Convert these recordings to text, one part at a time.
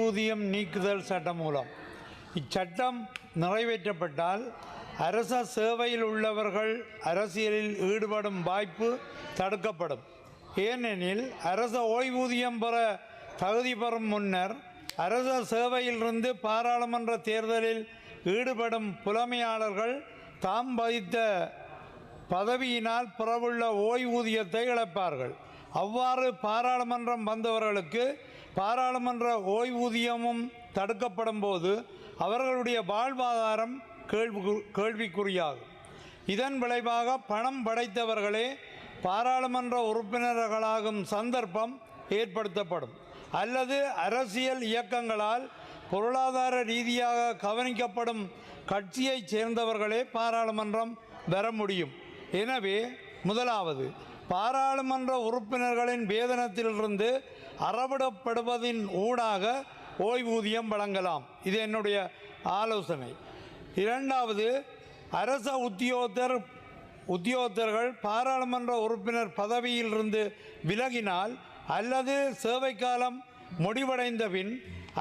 ஓய்வூதியம் நீக்குதல் சட்டமூலம். இச்சட்டம் நிறைவேற்றப்பட்டால் அரச சேவையில் உள்ளவர்கள் அரசியலில் ஈடுபடும் வாய்ப்பு தடுக்கப்படும். ஏனெனில் அரச ஓய்வூதியம் பெற தகுதி பெறும் முன்னர் அரச சேவையிலிருந்து பாராளுமன்ற தேர்தலில் ஈடுபடும் புலமையாளர்கள் தாம் வகித்த பதவியினால் பெறவுள்ள ஓய்வூதியத்தை இழப்பார்கள். அவ்வாறு பாராளுமன்றம் வந்தவர்களுக்கு பாராளுமன்ற ஓய்வூதியமும் தடுக்கப்படும் போது அவர்களுடைய வாழ்வாதாரம் கேள்விக்குறியாகும். இதன் விளைவாக பணம் படைத்தவர்களே பாராளுமன்ற உறுப்பினர்களாகும் சந்தர்ப்பம் ஏற்படுத்தப்படும். அல்லது அரசியல் இயக்கங்களால் பொருளாதார ரீதியாக கவனிக்கப்படும் கட்சியைச் சேர்ந்தவர்களே பாராளுமன்றம் பெற முடியும். எனவே முதலாவது, பாராளுமன்ற உறுப்பினர்களின் வேதனத்திலிருந்து அறவிடப்படுவதின் ஊடாக ஓய்வூதியம் வழங்கலாம். இது என்னுடைய ஆலோசனை. இரண்டாவது, அரச உத்தியோகத்தர்கள் பாராளுமன்ற உறுப்பினர் பதவியிலிருந்து விலகினால் அல்லது சேவை காலம் முடிவடைந்த பின்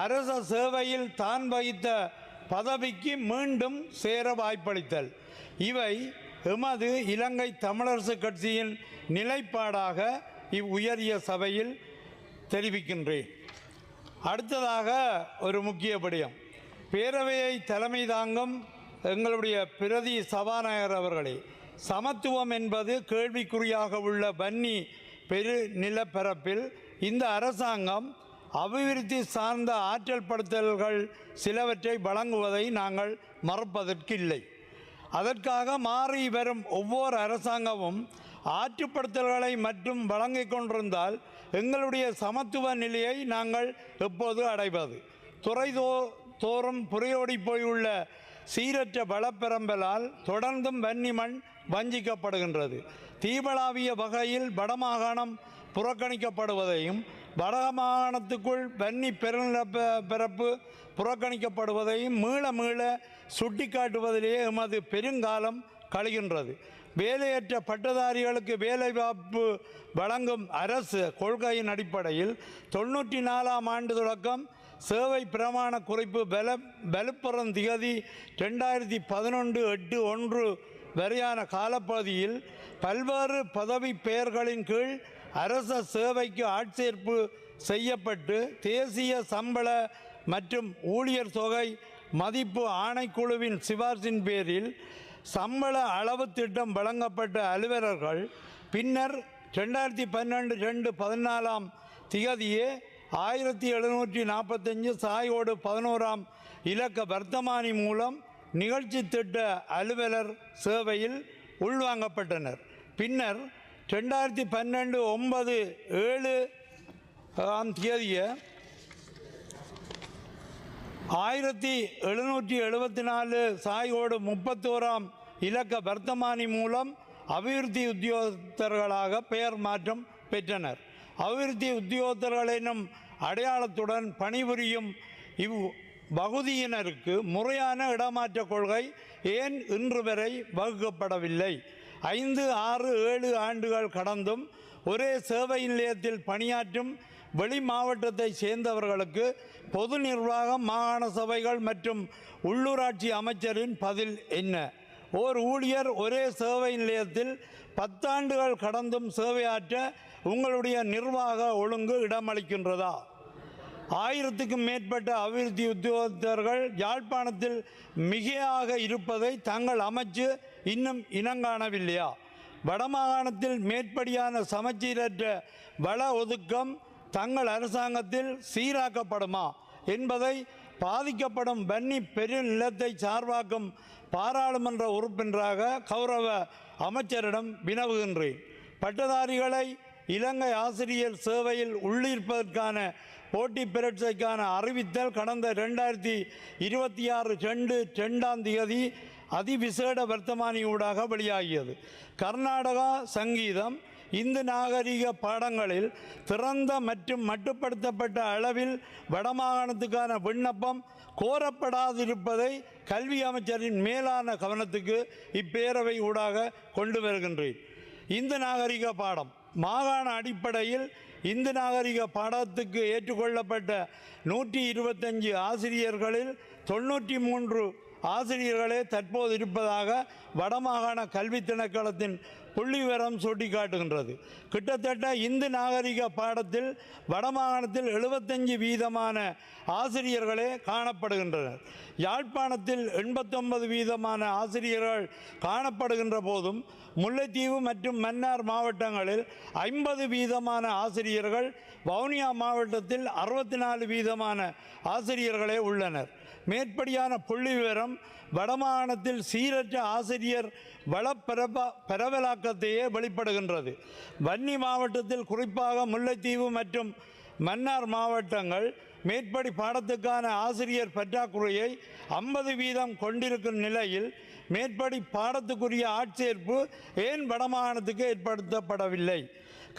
அரச சேவையில் தான் வகித்த பதவிக்கு மீண்டும் சேர வாய்ப்பளித்தல். இவை எமது இலங்கை தமிழரசு கட்சியின் நிலைப்பாடாக இவ்வுயரிய சபையில் தெரிவிக்கின்றேன். அடுத்ததாக ஒரு முக்கிய விடயம், பேரவையை தலைமை தாங்கும் எங்களுடைய பிரதி சபாநாயகர் அவர்களே, சமத்துவம் என்பது கேள்விக்குறியாக உள்ள வன்னி பெரு நிலப்பரப்பில் இந்த அரசாங்கம் அபிவிருத்தி சார்ந்த ஆற்றல் படுத்தல்கள் சிலவற்றை வழங்குவதை நாங்கள் மறுப்பதற்கில்லை. அதற்காக மாறி வரும் ஒவ்வொரு அரசாங்கமும் ஆற்றுப்படுத்தல்களை மட்டும் வழங்கிக் கொண்டிருந்தால் எங்களுடைய சமத்துவ நிலையை நாங்கள் எப்போது அடைவது? துறை தோறும் புரையோடி போயுள்ள சீரற்ற வளப்பெரம்பலால் தொடர்ந்தும் வன்னிமண் வஞ்சிக்கப்படுகின்றது. தீபளாவிய வகையில் வடமாகாணம் புறக்கணிக்கப்படுவதையும் வடமாகாணத்துக்குள் வன்னி பெருநிலப்பரப்பு புறக்கணிக்கப்படுவதையும் மீள சுட்டிக்காட்டுவதிலேயே எமது பெருங்காலம் கழிகின்றது. வேலையற்ற பட்டதாரிகளுக்கு வேலைவாய்ப்பு வழங்கும் அரசு கொள்கையின் அடிப்படையில் 94ஆம் ஆண்டு தொடக்கம் சேவை பிரமாண குறைப்பு வலுப்பெறும் திகதி 2011/8/1 வரையான காலப்பகுதியில் பல்வேறு பதவி பெயர்களின் கீழ் அரச சேவைக்கு ஆட்சேர்ப்பு செய்யப்பட்டு தேசிய சம்பள மற்றும் ஊழியர் தொகை மதிப்பு ஆணைக்குழுவின் சிபார்சின் பேரில் சம்பள அளவு திட்டம் வழங்கப்பட்ட அலுவலர்கள் பின்னர் 2012/2/14 திகதியே 1745 சாயோடு 11ஆம் இலக்க வர்த்தமானி மூலம் நிகழ்ச்சி திட்ட அலுவலர் சேவையில் உள்வாங்கப்பட்டனர். பின்னர் 2012/9/7 தேதிய 1774 சாயோடு 31ஆம் இலக்க வர்த்தமானி மூலம் அபிவிருத்தி உத்தியோகத்தர்களாக பெயர் மாற்றம் பெற்றனர். அபிவிருத்தி உத்தியோகத்தர்கள் எனும் அடையாளத்துடன் பணிபுரியும் இவ்வகுதியினருக்கு முறையான இடமாற்ற கொள்கை ஏன் இன்று வரை வகுக்கப்படவில்லை? 5, 6, 7 ஆண்டுகள் கடந்தும் ஒரே சேவை நிலையத்தில் பணியாற்றும் வெளி மாவட்டத்தை சேர்ந்தவர்களுக்கு பொது நிர்வாகம், மாகாண சபைகள் மற்றும் உள்ளூராட்சி அமைச்சரின் பதில் என்ன? ஓர் ஊழியர் ஒரே சேவை நிலையத்தில் 10 ஆண்டுகள் கடந்தும் சேவையாற்ற உங்களுடைய நிர்வாக ஒழுங்கு இடமளிக்கின்றதா? 1000க்கும் மேற்பட்ட அபிவிருத்தி உத்தியோகத்தர்கள் யாழ்ப்பாணத்தில் மிகையாக இருப்பதை தங்கள் அமைச்சு இன்னும் இனங்காணவில்லையா? வடமாகாணத்தில் மேற்படியான சமச்சீரற்ற வள ஒதுக்கம் தங்கள் அரசாங்கத்தில் சீராக்கப்படுமா என்பதை பாதிக்கப்படும் வன்னி பெருநிலத்தை சார்பாக்கும் பாராளுமன்ற உறுப்பினராக கௌரவ அமைச்சரிடம் வினவுகின்றேன். பட்டதாரிகளை இலங்கை ஆசிரியர் சேவையில் உள்ளிருப்பதற்கான போட்டி பரீட்சைக்கான அறிவித்தல் கடந்த 2026/2/2 அதிவிசேட வர்த்தமானி ஊடாக வெளியாகியது. கர்நாடகா சங்கீதம், இந்து நாகரிக பாடங்களில் திறந்த மற்றும் மட்டுப்படுத்தப்பட்ட அளவில் வடமாகாணத்துக்கான விண்ணப்பம் கோரப்படாதிருப்பதை கல்வி அமைச்சரின் மேலான கவனத்துக்கு இப்பேரவை ஊடாக கொண்டு வருகின்றேன். இந்து நாகரிக பாடம் மாகாண அடிப்படையில் இந்து நாகரிக பாடத்துக்கு ஏற்றுக்கொள்ளப்பட்ட 125 ஆசிரியர்களில் 93 ஆசிரியர்களே தற்போது இருப்பதாக வடமாகாண கல்வி திணைக்களத்தின் புள்ளிவிவரம் சுட்டிக்காட்டுகின்றது. கிட்டத்தட்ட இந்து நாகரிக பாடத்தில் வடமாகாணத்தில் 75% ஆசிரியர்களே காணப்படுகின்றனர். யாழ்ப்பாணத்தில் 89% ஆசிரியர்கள் காணப்படுகின்ற போதும் முல்லைத்தீவு மற்றும் மன்னார் மாவட்டங்களில் 50% ஆசிரியர்கள், வவுனியா மாவட்டத்தில் 64% ஆசிரியர்களே உள்ளனர். மேற்படியான புள்ளி விவரம் வடமாகாணத்தில் சீரற்ற ஆசிரியர் பரவலாக்கத்தையே வெளிப்படுகின்றது. வன்னி மாவட்டத்தில் குறிப்பாக முல்லைத்தீவு மற்றும் மன்னார் மாவட்டங்கள் மேற்படி பாடத்துக்கான ஆசிரியர் பற்றாக்குறையை 50% கொண்டிருக்கும் நிலையில் மேற்படி பாடத்துக்குரிய ஆட்சேர்ப்பு ஏன் வடமாகாணத்துக்கு ஏற்படுத்தப்படவில்லை?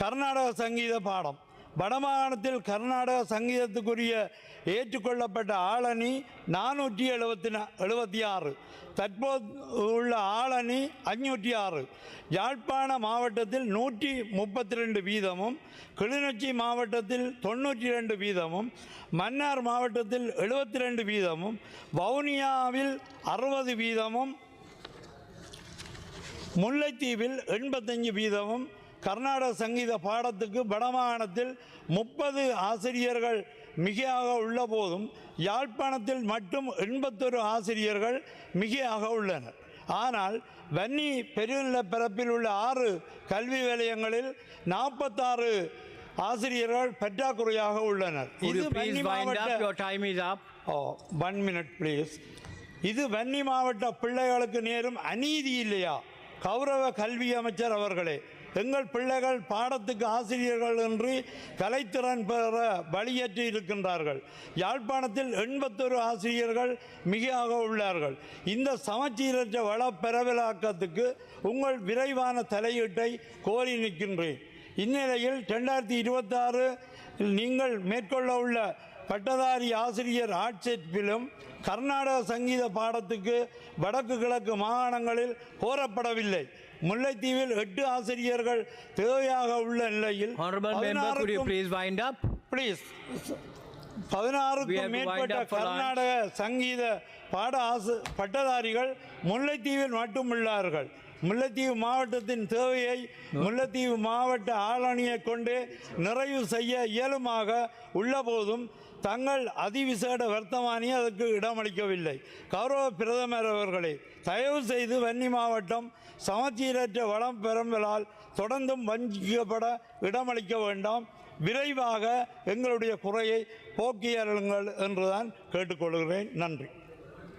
கர்நாடக சங்கீத பாடம் வடமாகாணத்தில் கர்நாடக சங்கீதத்துக்குரிய ஏற்றுக்கொள்ளப்பட்ட ஆளணி 476, தற்போது உள்ள ஆளணி 506. யாழ்ப்பாண மாவட்டத்தில் 132 வீதமும், கிளிநொச்சி மாவட்டத்தில் 92 வீதமும், மன்னார் மாவட்டத்தில் 72 வீதமும், வவுனியாவில் 60 வீதமும், முல்லைத்தீவில் 85 வீதமும் கர்நாடக சங்கீத பாடத்துக்கு வடமாகாணத்தில் 30 ஆசிரியர்கள் மிகையாக உள்ள போதும் யாழ்ப்பாணத்தில் மட்டும் 81 ஆசிரியர்கள் மிகையாக உள்ளனர். ஆனால் வன்னி பெருநிலப்பரப்பில் உள்ள 6 கல்வி வலயங்களில் 46 ஆசிரியர்கள் பற்றாக்குறையாக உள்ளனர். இது வன்னி மாவட்ட 1 minute please. இது வன்னி மாவட்ட பிள்ளைகளுக்கு நேரும் அநீதி இல்லையா? கௌரவ கல்வி அமைச்சர் அவர்களே, எங்கள் பிள்ளைகள் பாடத்துக்கு ஆசிரியர்கள் என்று கலைத்திறன் பெற வழியேற்றி இருக்கின்றார்கள். யாழ்ப்பாணத்தில் 81 ஆசிரியர்கள் மிகையாக உள்ளார்கள். இந்த சமச்சீரற்ற வள பரவலாக்கத்துக்கு உங்கள் விரைவான தலையீட்டை கோரி நிற்கின்றேன். இந்நிலையில் 2026 நீங்கள் மேற்கொள்ள உள்ள பட்டதாரி ஆசிரியர் ஆட்சேர்ப்பிலும் கர்நாடக சங்கீத பாடத்துக்கு வடக்கு கிழக்கு மாகாணங்களில் கோரப்படவில்லை. முல்லைத்தீவில் 8 ஆசிரியர்கள் தேவையாக உள்ள நிலையில் 16க்கும் மேற்பட்ட கர்நாடக சங்கீத பட்டதாரிகள் முல்லைத்தீவில் மட்டும் உள்ளார்கள். முல்லைத்தீவு மாவட்டத்தின் தேவையை முல்லைத்தீவு மாவட்ட ஆளணியை கொண்டே நிறைவு செய்ய இயலுமாக உள்ள போதும் தங்கள் அதிவிசேட வர்த்தமானி அதற்கு இடமளிக்கவில்லை. கௌரவ பிரதமர் அவர்களே, தயவு செய்து வன்னி மாவட்டம் சமச்சீரற்ற வளம் பெறும்பலால் தொடர்ந்தும் வஞ்சிக்கப்பட இடமளிக்க வேண்டாம். விரைவாக எங்களுடைய குறையை போக்கியருங்கள் என்றுதான் கேட்டுக்கொள்கிறேன். நன்றி.